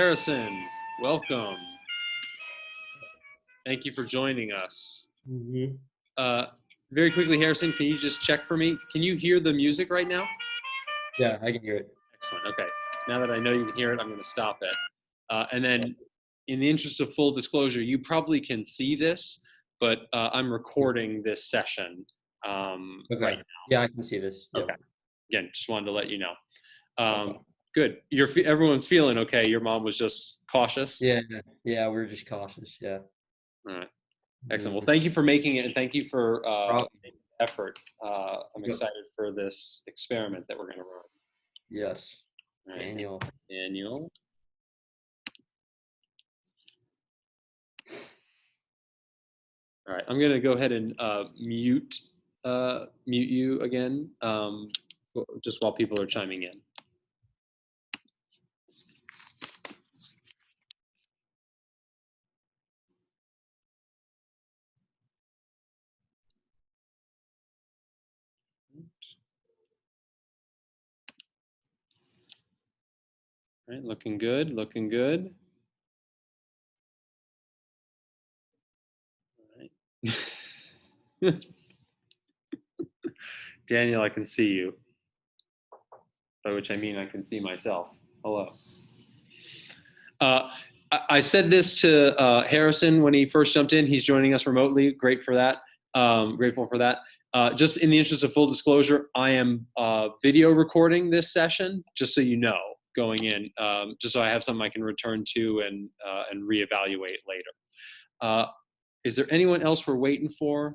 Harrison, welcome. Thank you for joining us. Very quickly, Harrison, can you just check for me? Can you hear the music right now? Yeah, I can hear it. Excellent. Okay. Now that I know you can hear it, I'm going to stop it. And then, in the interest of full disclosure, you probably can see this, but I'm recording this session right now. Yeah, I can see this. Yep. Okay. Again, just wanted to let you know. Okay. Good. Everyone's feeling okay. Your mom was just cautious. Yeah, we're just cautious. Yeah. All right. Excellent. Well, thank you for making it, and thank you for making the effort. I'm excited for this experiment that we're going to run. Yes. All right. Daniel. All right. I'm going to go ahead and mute you again, just while people are chiming in. All right, looking good, looking good. All right. Daniel, I can see you. By which I mean I can see myself. Hello. I said this to Harrison when he first jumped in. He's joining us remotely. Great for that. Grateful for that. Just in the interest of full disclosure, I am video recording this session, just so you know, going in, just so I have something I can return to and reevaluate later. Is there anyone else we're waiting for?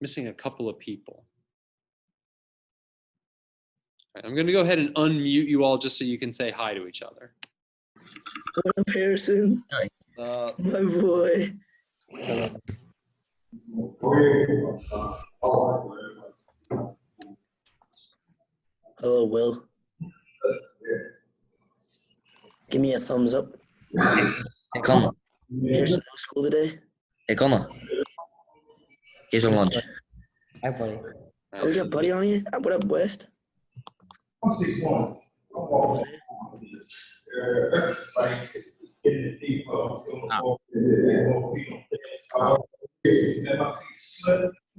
Missing a couple of people. All right, I'm going to go ahead and unmute you all just so you can say hi to each other. What up, Harrison? Hi. My boy. Hello, Will. Give me a thumbs up. Hey, Connor. Here's no school today. Hey, Connor. Here's your lunch. Hi, buddy. Oh, we got Buddy on here. What up, West? What was that? Is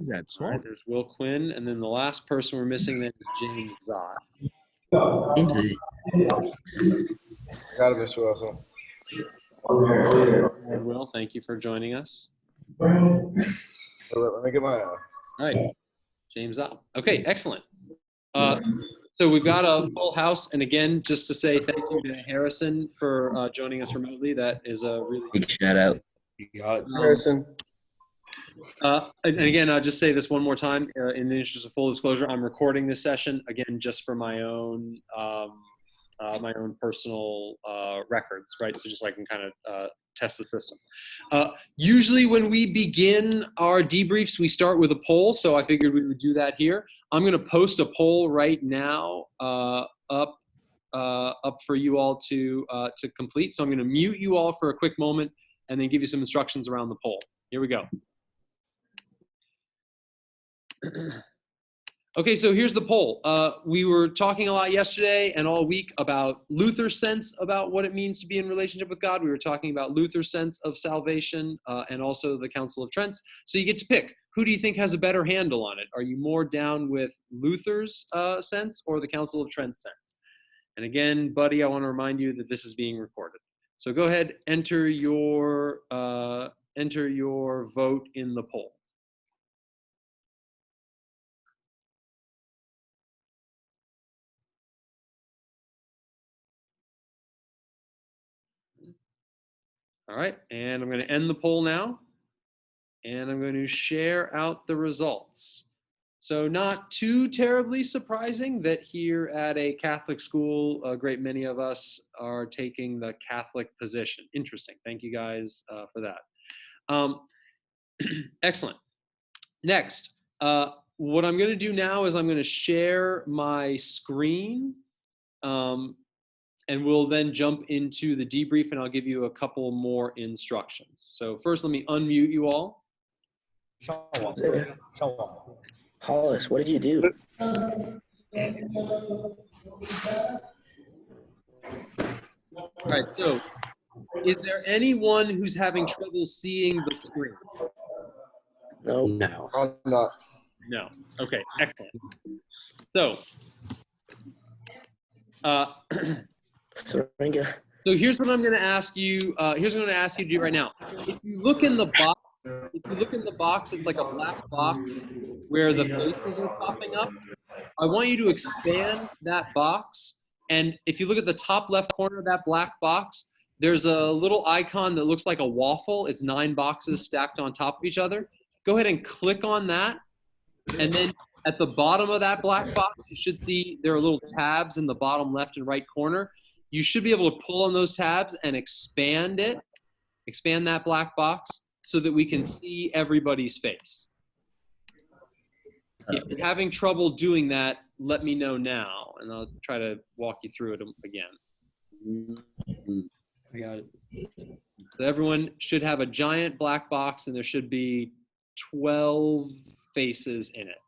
that so? All right, there's Will Quinn, and then the last person we're missing then is James Zott. Indeed. Got it, Mr. Wilson. Will, thank you for joining us. Let me get my. All right, James Zott. Okay, excellent. So we've got a full house, and again, just to say thank you to Harrison for joining us remotely. That is a really Big shout out. You got it. Harrison. And again, I'll just say this one more time in the interest of full disclosure. I'm recording this session again just for my own personal records, right? So just so I can kind of test the system. Usually when we begin our debriefs, we start with a poll. So I figured we would do that here. I'm going to post a poll right now up for you all to complete. So I'm going to mute you all for a quick moment and then give you some instructions around the poll. Here we go. Okay, so here's the poll. We were talking a lot yesterday and all week about Luther's sense about what it means to be in relationship with God. We were talking about Luther's sense of salvation and also the Council of Trent. So you get to pick. Who do you think has a better handle on it? Are you more down with Luther's sense or the Council of Trent's sense? And again, Buddy, I want to remind you that this is being recorded. So go ahead, enter your vote in the poll. All right, and I'm going to end the poll now, and I'm going to share out the results. So not too terribly surprising that here at a Catholic school, a great many of us are taking the Catholic position. Interesting. Thank you guys for that. Excellent. Next, what I'm going to do now is I'm going to share my screen. And we'll then jump into the debrief, and I'll give you a couple more instructions. So first, let me unmute you all. Hollis, what did you do? All right, so is there anyone who's having trouble seeing the screen? Nope. No. I'm not. No. Okay, excellent. So, Syringa. so here's what I'm going to ask you. Here's what I'm going to ask you to do right now. If you look in the box, it's like a black box where the faces are popping up. I want you to expand that box. And if you look at the top left corner of that black box, there's a little icon that looks like a waffle. It's 9 boxes stacked on top of each other. Go ahead and click on that. And then at the bottom of that black box, you should see there are little tabs in the bottom left and right corner. You should be able to pull on those tabs and expand that black box so that we can see everybody's face. If you're having trouble doing that, let me know now, and I'll try to walk you through it again. I got it. So everyone should have a giant black box, and there should be 12 faces in it.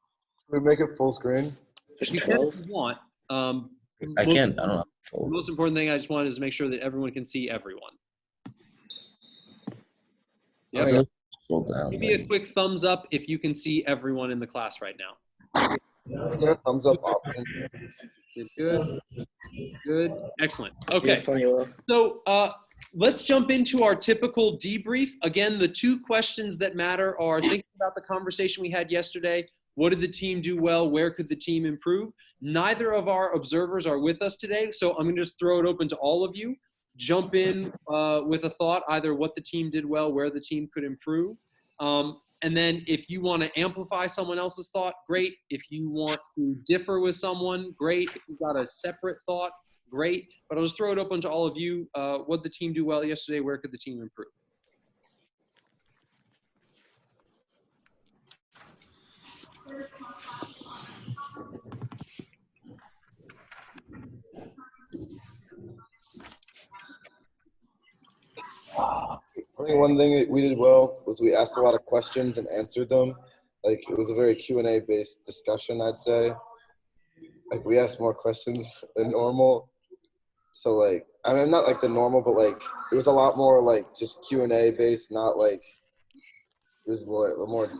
We make it full screen. There's You can 12. if you want. I can't. I don't know. The most important thing I just wanted is to make sure that everyone can see everyone. Yes. So scroll down. Give me a quick thumbs up if you can see everyone in the class right now. Is there a thumbs up option? Good. Good. Excellent. You're Okay. funny, Will. So let's jump into our typical debrief. Again, the 2 questions that matter are thinking about the conversation we had yesterday. What did the team do well? Where could the team improve? Neither of our observers are with us today, so I'm going to just throw it open to all of you. Jump in with a thought, either what the team did well, where the team could improve. And then if you want to amplify someone else's thought, great. If you want to differ with someone, great. If you've got a separate thought, great. But I'll just throw it open to all of you. What did the team do well yesterday? Where could the team improve? I think one thing that we did well was we asked a lot of questions and answered them. Like it was a very Q&A based discussion, I'd say. Like we asked more questions than normal. So like, I mean, not like the normal, but like it was a lot more like just Q&A based, not like it was a little more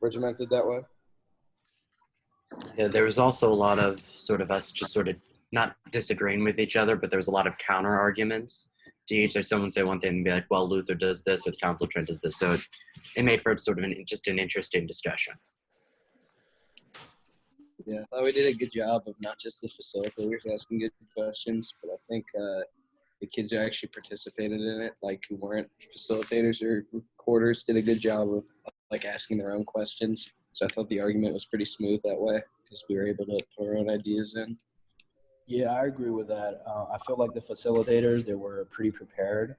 regimented that way. Yeah, there was also a lot of sort of us just sort of not disagreeing with each other, but there was a lot of counter arguments to each. Or someone say one thing and be like, well, Luther does this or the Council of Trent does this. So it made for sort of just an interesting discussion. Yeah, I thought we did a good job of not just the facilitators asking good questions, but I think the kids who actually participated in it, like who weren't facilitators or recorders, did a good job of like asking their own questions. So I thought the argument was pretty smooth that way because we were able to put our own ideas in. Yeah, I agree with that. I feel like the facilitators, they were pretty prepared.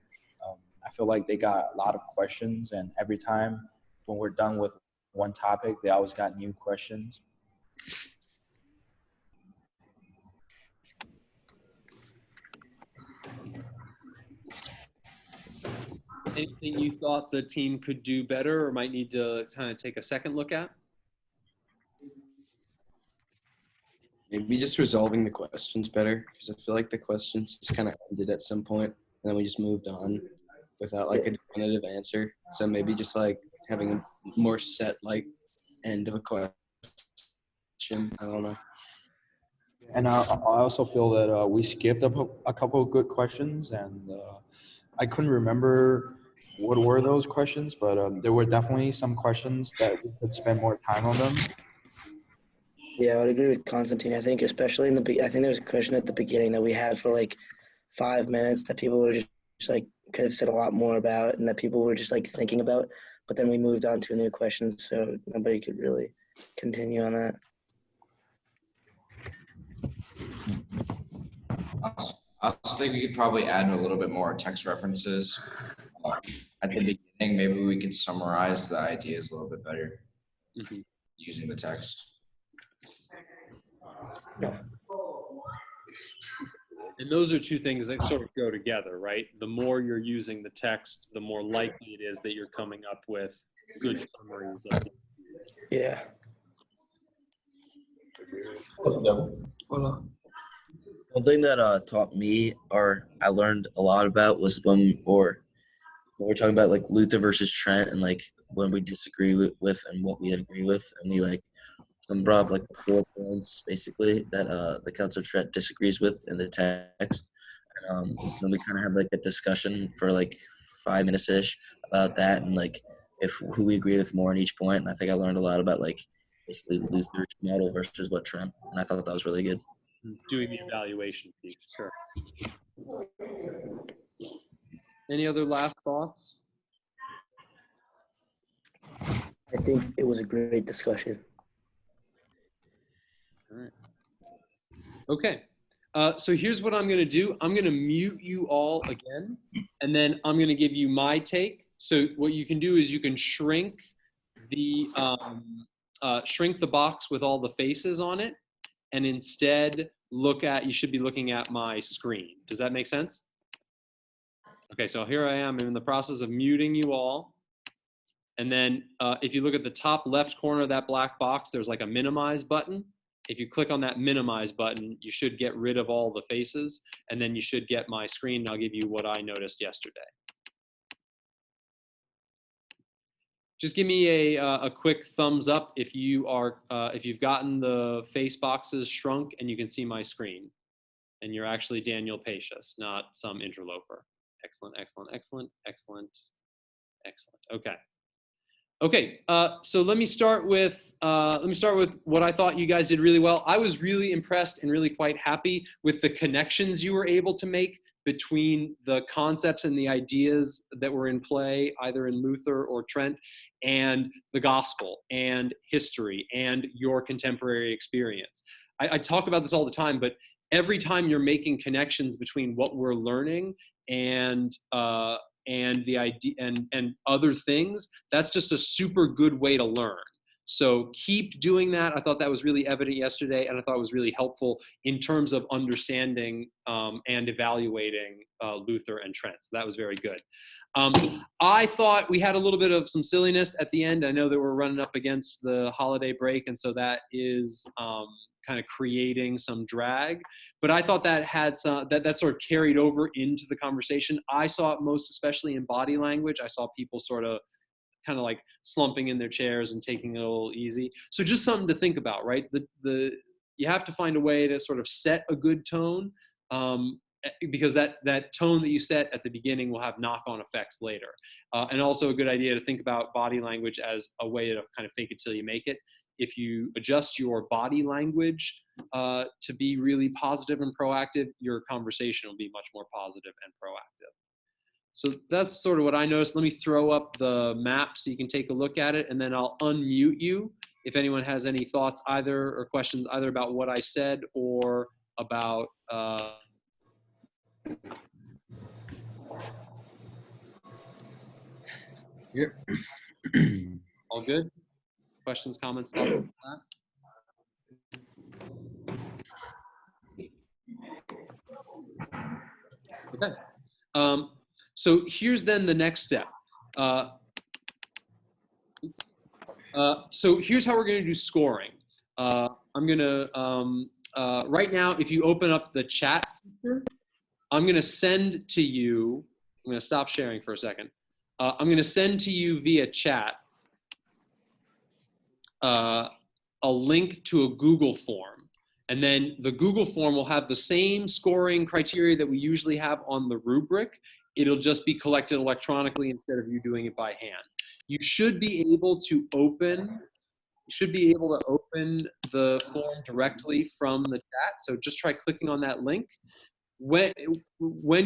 I feel like they got a lot of questions, and every time when we're done with one topic, they always got new questions. Anything you thought the team could do better or might need to kind of take a second look at? Maybe just resolving the questions better because I feel like the questions just kind of ended at some point and then we just moved on without like a definitive answer. So maybe just like having a more set like end of a question. I don't know. And I also feel that we skipped a couple of good questions, and I couldn't remember what were those questions, but there were definitely some questions that we could spend more time on them. Yeah, I would agree with Constantine. I think especially in I think there was a question at the beginning that we had for like 5 minutes that people were just like could have said a lot more about and that people were just like thinking about, but then we moved on to a new question, so nobody could really continue on that. I also think we could probably add a little bit more text references. At the beginning, maybe we could summarize the ideas a little bit better using the text. No. And those are 2 things that sort of go together, right? The more you're using the text, the more likely it is that you're coming up with good summaries of it. Yeah. One thing that taught me, or I learned a lot about, was when we're talking about like Luther versus Trent, and like when we disagree with and what we agree with, and we like some brought up like 4 points basically that the Council Trent disagrees with in the text, and then we kind of have like a discussion for like 5 minutes ish about that, and like if who we agree with more on each point. And I think I learned a lot about like basically Luther's model versus what Trent, and I thought that was really good. Doing the evaluation piece, sure. Any other last thoughts? I think it was a great discussion. All right. Okay. So here's what I'm going to do. I'm going to mute you all again, and then I'm going to give you my take. So what you can do is you can shrink the box with all the faces on it, and instead you should be looking at my screen. Does that make sense? Okay, so here I am in the process of muting you all. And then if you look at the top left corner of that black box, there's like a minimize button. If you click on that minimize button, you should get rid of all the faces, and then you should get my screen, and I'll give you what I noticed yesterday. Just give me a quick thumbs up if you've gotten the face boxes shrunk and you can see my screen, and you're actually Daniel Pacius, not some interloper. Excellent, excellent, excellent, excellent, excellent. Okay. Okay, so let me start with what I thought you guys did really well. I was really impressed and really quite happy with the connections you were able to make between the concepts and the ideas that were in play, either in Luther or Trent, and the gospel and history and your contemporary experience. I talk about this all the time, but every time you're making connections between what we're learning and the idea and other things, that's just a super good way to learn. So keep doing that. I thought that was really evident yesterday, and I thought it was really helpful in terms of understanding and evaluating Luther and Trent. So that was very good. I thought we had a little bit of some silliness at the end. I know that we're running up against the holiday break, and so that is kind of creating some drag. But I thought that had that sort of carried over into the conversation. I saw it most especially in body language. I saw people sort of kind of like slumping in their chairs and taking it a little easy. So just something to think about, right? You have to find a way to sort of set a good tone, because that tone that you set at the beginning will have knock-on effects later. And also a good idea to think about body language as a way to kind of fake it till you make it. If you adjust your body language to be really positive and proactive, your conversation will be much more positive and proactive. So that's sort of what I noticed. Let me throw up the map so you can take a look at it, and then I'll unmute you if anyone has any thoughts or questions either about what I said or about Yep. all good? Questions, comments, thoughts on that? Okay. So here's then the next step. So here's how we're going to do scoring. I'm going to, right now, if you open up the chat feature, I'm going to send to you, I'm going to stop sharing for a second. I'm going to send to you via chat a link to a Google form. And then the Google form will have the same scoring criteria that we usually have on the rubric. It'll just be collected electronically instead of you doing it by hand. You should be able to open the form directly from the chat. So just try clicking on that link. When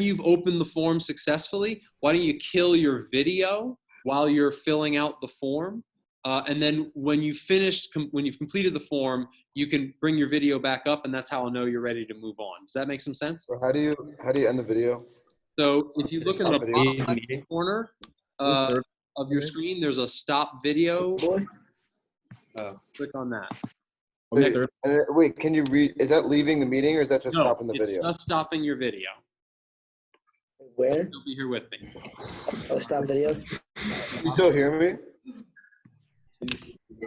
you've opened the form successfully, why don't you kill your video while you're filling out the form? And then when you've completed the form, you can bring your video back up, and that's how I'll know you're ready to move on. Does that make some sense? So how do you end the video? So if you look in the bottom left corner of your screen, there's a stop video. Click on that. Wait, can you read? Is that leaving the meeting, or is that just stopping the video? It's just stopping your video. Where? You'll be here with me. Oh, stop video. You still hear me?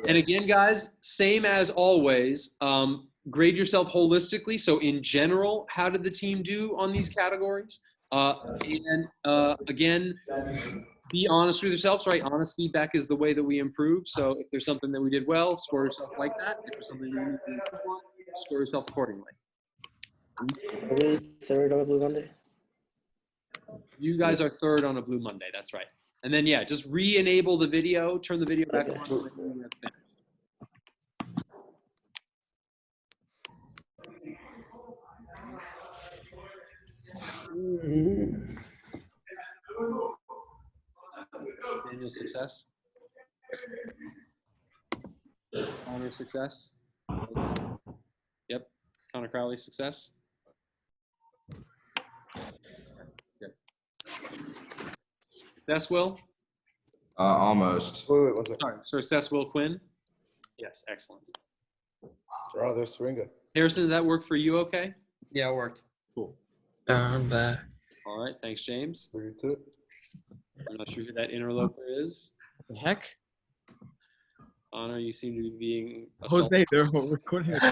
And again, guys, same as always, grade yourself holistically. So in general, how did the team do on these categories? Again, be honest with yourselves, right? Honest feedback is the way that we improve. So if there's something that we did well, score yourself like that. If there's something that you need to improve on, score yourself accordingly. Are we third on a Blue Monday? You guys are third on a Blue Monday. That's right. And then, yeah, just re-enable the video, turn the video back on. When you have finished. Daniel, success. Connor, success. Yep. Connor Crowley, success. Good. Success, Will? Almost. Wait, one second. Sorry, success, Will Quinn? Yes, excellent. Oh, there's Syringa. Harrison, did that work for you okay? Yeah, it worked. Cool. I'm back. All right, thanks, James. 32. I'm not sure who that interloper is. The heck? Connor, you seem to be being Jose, they're recording this.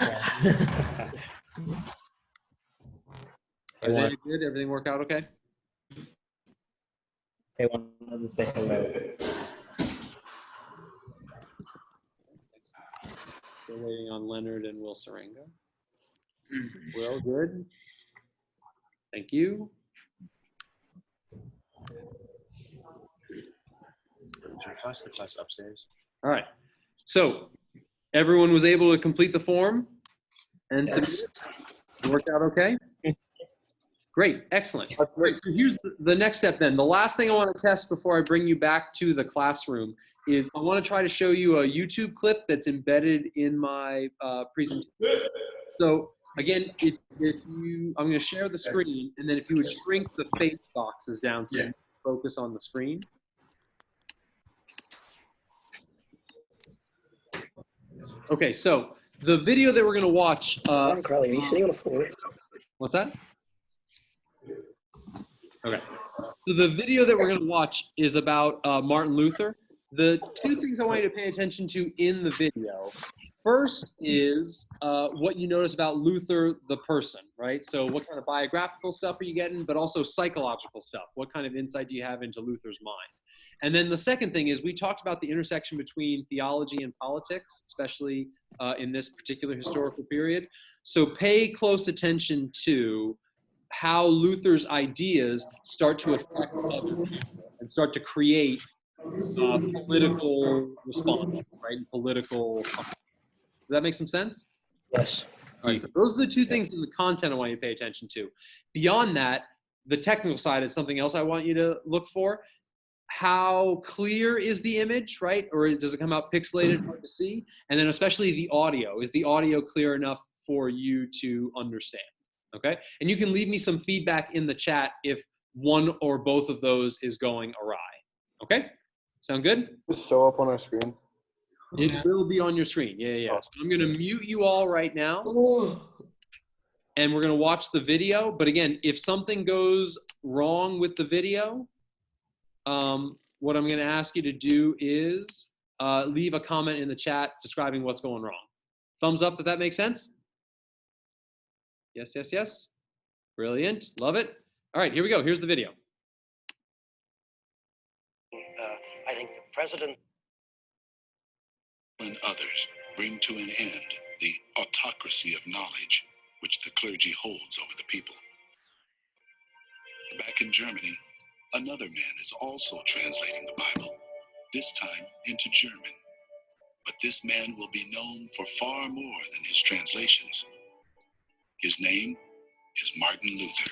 Isaiah, good? Everything work out okay? They wanted to say hello. Still waiting on Leonard and Will Syringa. Will, good. Thank you. The class upstairs. All right. So everyone was able to complete the form and Yes. it worked out okay? Great. Excellent. Great. So here's the next step then. The last thing I want to test before I bring you back to the classroom is I want to try to show you a YouTube clip that's embedded in my presentation. So again, if you, I'm going to share the screen, and then if you would shrink the face boxes down so you can focus on the screen. Okay, so the video that we're going to watch. Connor Crowley, are you sitting on the floor? What's that? Okay. So the video that we're going to watch is about Martin Luther. The two things I want you to pay attention to in the video. First is what you notice about Luther, the person, right? So what kind of biographical stuff are you getting, but also psychological stuff? What kind of insight do you have into Luther's mind? And then the second thing is we talked about the intersection between theology and politics, especially in this particular historical period. So pay close attention to how Luther's ideas start to affect others and start to create political response, right? Political. Does that make some sense? Yes. All right, so those are the two things in the content I want you to pay attention to. Beyond that, the technical side is something else I want you to look for. How clear is the image, right? Or does it come out pixelated, hard to see? And then especially the audio. Is the audio clear enough for you to understand? Okay? And you can leave me some feedback in the chat if one or both of those is going awry. Okay? Sound good? Just show up on our screen. It will be on your screen. Yeah. So I'm going to mute you all right now. And we're going to watch the video. But again, if something goes wrong with the video, what I'm going to ask you to do is leave a comment in the chat describing what's going wrong. Thumbs up if that makes sense. Yes. Brilliant. Love it. All right, here we go. Here's the video. I think the president and others bring to an end the autocracy of knowledge which the clergy holds over the people. Back in Germany, another man is also translating the Bible, this time into German. But this man will be known for far more than his translations. His name is Martin Luther.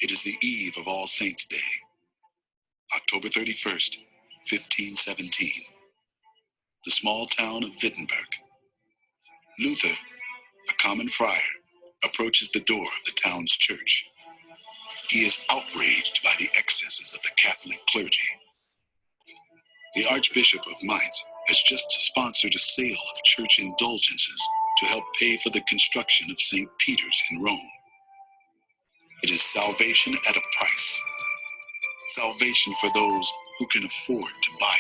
It is the eve of All Saints' Day, October 31st, 1517. The small town of Wittenberg. Luther, a common friar, approaches the door of the town's church. He is outraged by the excesses of the Catholic clergy. The Archbishop of Mainz has just sponsored a sale of church indulgences to help pay for the construction of St. Peter's in Rome. It is salvation at a price. Salvation for those who can afford to buy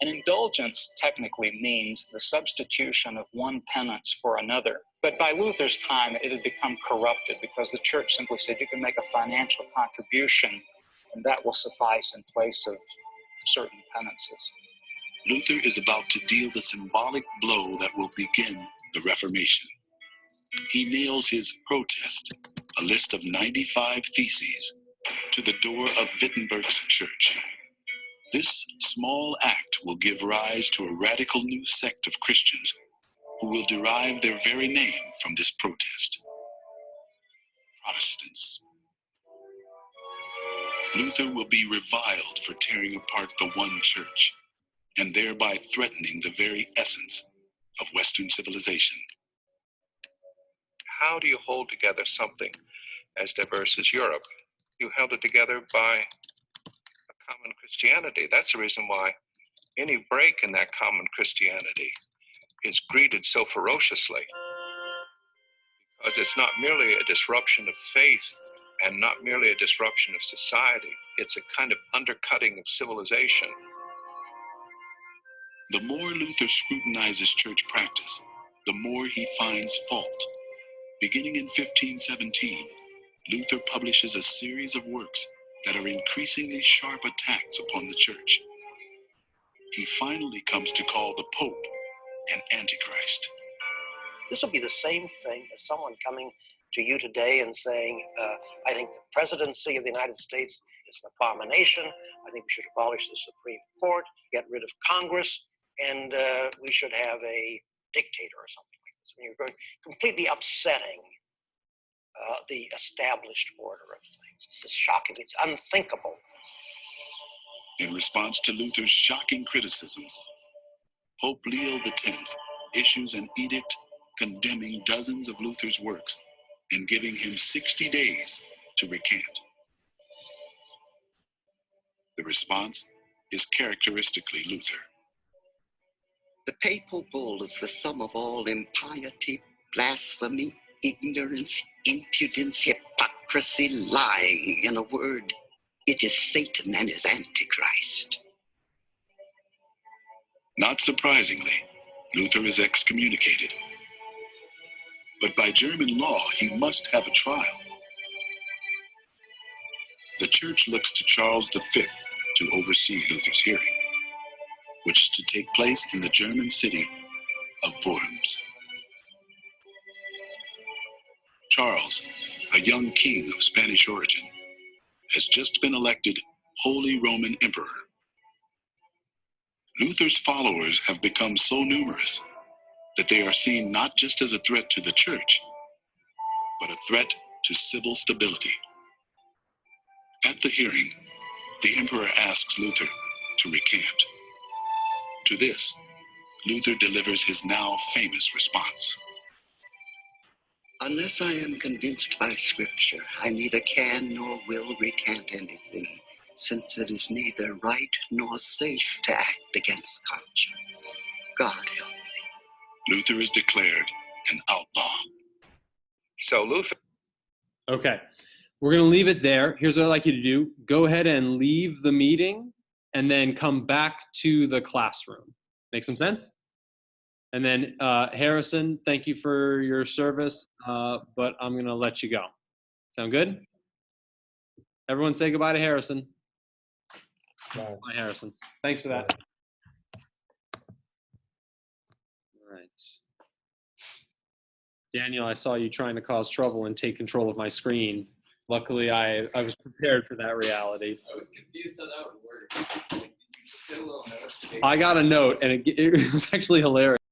it. An indulgence technically means the substitution of one penance for another. But by Luther's time, it had become corrupted because the church simply said you can make a financial contribution and that will suffice in place of certain penances. Luther is about to deal the symbolic blow that will begin the Reformation. He nails his protest, a list of 95 theses, to the door of Wittenberg's church. This small act will give rise to a radical new sect of Christians who will derive their very name from this protest: Protestants. Luther will be reviled for tearing apart the one church and thereby threatening the very essence of Western civilization. How do you hold together something as diverse as Europe? You held it together by a common Christianity. That's the reason why any break in that common Christianity is greeted so ferociously, because it's not merely a disruption of faith and not merely a disruption of society. It's a kind of undercutting of civilization. The more Luther scrutinizes church practice, the more he finds fault. Beginning in 1517, Luther publishes a series of works that are increasingly sharp attacks upon the church. He finally comes to call the Pope an Antichrist. This will be the same thing as someone coming to you today and saying, I think the presidency of the United States is an abomination. I think we should abolish the Supreme Court, get rid of Congress, and we should have a dictator or something like this. I mean, you're going completely upsetting the established order of things. It's shocking. It's unthinkable. In response to Luther's shocking criticisms, Pope Leo X issues an edict condemning dozens of Luther's works and giving him 60 days to recant. The response is characteristically Luther. The papal bull is the sum of all impiety, blasphemy, ignorance, impudence, hypocrisy, lying. In a word, it is Satan and his Antichrist. Not surprisingly, Luther is excommunicated. But by German law, he must have a trial. The church looks to Charles V to oversee Luther's hearing, which is to take place in the German city of Worms. Charles, a young king of Spanish origin, has just been elected Holy Roman Emperor. Luther's followers have become so numerous that they are seen not just as a threat to the church, but a threat to civil stability. At the hearing, the emperor asks Luther to recant. To this, Luther delivers his now famous response. Unless I am convinced by Scripture, I neither can nor will recant anything, since it is neither right nor safe to act against conscience. God help me. Luther is declared an outlaw. So Luther. Okay, we're going to leave it there. Here's what I'd like you to do. Go ahead and leave the meeting and then come back to the classroom. Make some sense? And then Harrison, thank you for your service, but I'm going to let you go. Sound good? Everyone say goodbye to Harrison. Bye, Harrison. Thanks for that. All right. Daniel, I saw you trying to cause trouble and take control of my screen. Luckily, I was prepared for that reality. I was confused how that would work. Like, did you just get a little note? I got a note, and it was actually hilarious.